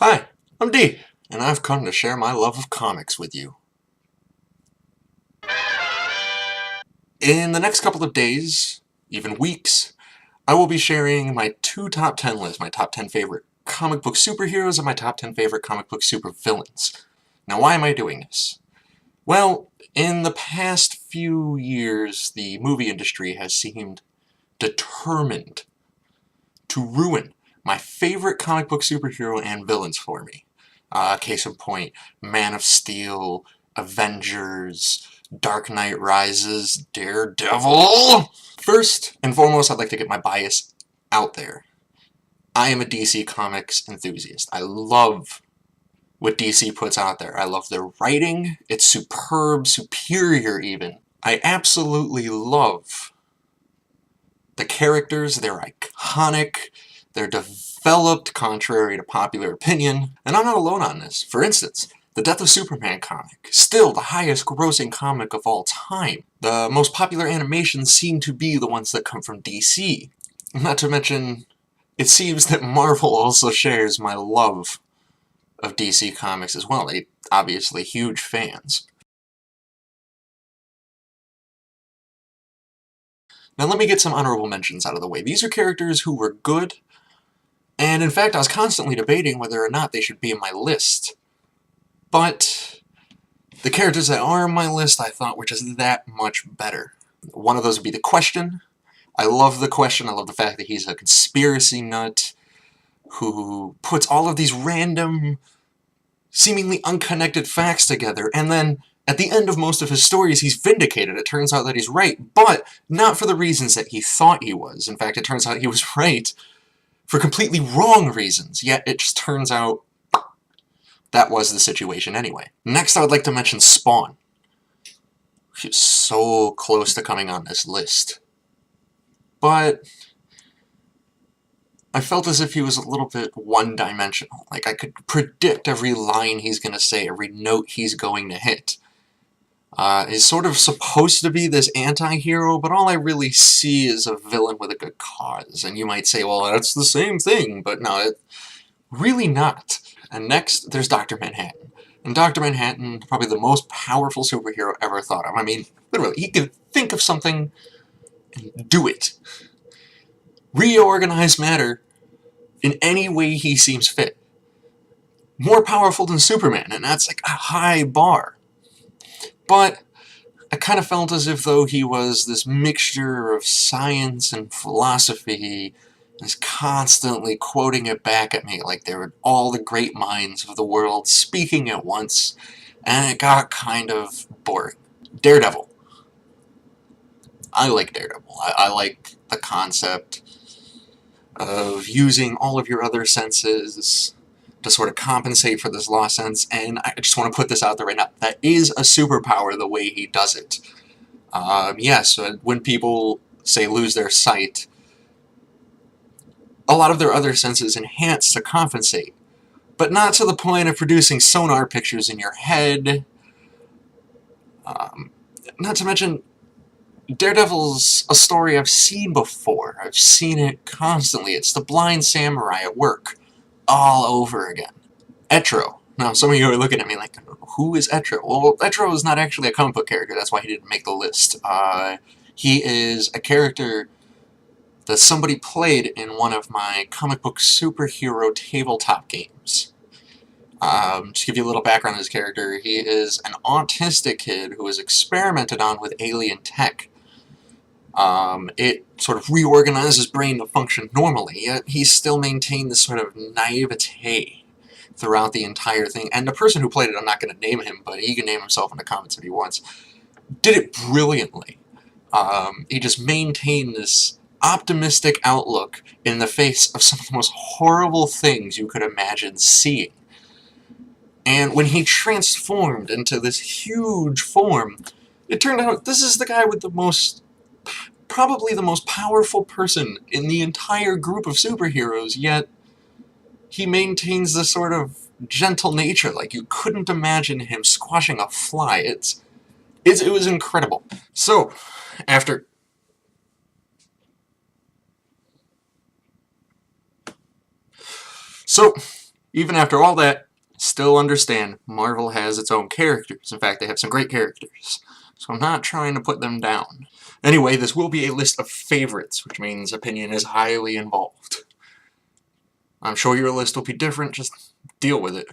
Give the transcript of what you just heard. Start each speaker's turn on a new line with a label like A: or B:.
A: Hi, I'm D, and I've come to share my love of comics with you. In the next couple of days, even weeks, I will be sharing my two top 10 lists, my top 10 favorite comic book superheroes and my top 10 favorite comic book supervillains. Now, why am I doing this? Well, in the past few years, the movie industry has seemed determined to ruin my favorite comic book superhero and villains for me. Case in point, Man of Steel, Avengers, Dark Knight Rises, Daredevil. First and foremost, I'd like to get my bias out there. I am a DC Comics enthusiast. I love what DC puts out there. I love their writing. It's superb, superior even. I absolutely love the characters. They're iconic. They're developed contrary to popular opinion, and I'm not alone on this. For instance, the Death of Superman comic, still the highest grossing comic of all time. The most popular animations seem to be the ones that come from DC. Not to mention, it seems that Marvel also shares my love of DC Comics as well. They obviously huge fans. Now let me get some honorable mentions out of the way. These are characters who were good, and in fact I was constantly debating whether or not they should be in my list. But the characters that are on my list I thought were just that much better. One of those would be the Question. I love the Question. I love the fact that he's a conspiracy nut who puts all of these random, seemingly unconnected facts together, and then at the end of most of his stories he's vindicated. It turns out that he's right, but not for the reasons that he thought he was. In fact, it turns out he was right for completely wrong reasons, yet it just turns out that was the situation anyway. Next, I would like to mention Spawn. He's so close to coming on this list. But I felt as if he was a little bit one-dimensional. Like, I could predict every line he's going to say, every note he's going to hit. He's sort of supposed to be this anti-hero, but all I really see is a villain with a good cause. And you might say, well, that's the same thing, but no, really not. And next, there's Dr. Manhattan. And Dr. Manhattan, probably the most powerful superhero ever thought of. I mean, literally, he could think of something and do it. Reorganize matter in any way he seems fit. More powerful than Superman, and that's like a high bar. But I kind of felt as if though he was this mixture of science and philosophy, is constantly quoting it back at me like they were all the great minds of the world speaking at once, and it got kind of boring. Daredevil. I like Daredevil. I like the concept of using all of your other senses to sort of compensate for this lost sense, and I just want to put this out there right now. That is a superpower the way he does it. Yes, when people, say, lose their sight, a lot of their other senses enhance to compensate, but not to the point of producing sonar pictures in your head. Not to mention, Daredevil's a story I've seen before. I've seen it constantly. It's the blind samurai at work, all over again. Etro. Now, some of you are looking at me like, who is Etro? Well, Etro is not actually a comic book character. That's why he didn't make the list. He is a character that somebody played in one of my comic book superhero tabletop games. Just to give you a little background on his character, he is an autistic kid who was experimented on with alien tech. It sort of reorganized his brain to function normally, yet he still maintained this sort of naivete throughout the entire thing. And the person who played it, I'm not going to name him, but he can name himself in the comments if he wants, did it brilliantly. He just maintained this optimistic outlook in the face of some of the most horrible things you could imagine seeing. And when he transformed into this huge form, it turned out this is the guy with the most, probably the most powerful person in the entire group of superheroes, yet he maintains this sort of gentle nature. Like, you couldn't imagine him squashing a fly. It was incredible. So, after... So, Even after all that, still understand Marvel has its own characters. In fact, they have some great characters. So I'm not trying to put them down. Anyway, this will be a list of favorites, which means opinion is highly involved. I'm sure your list will be different, just deal with it.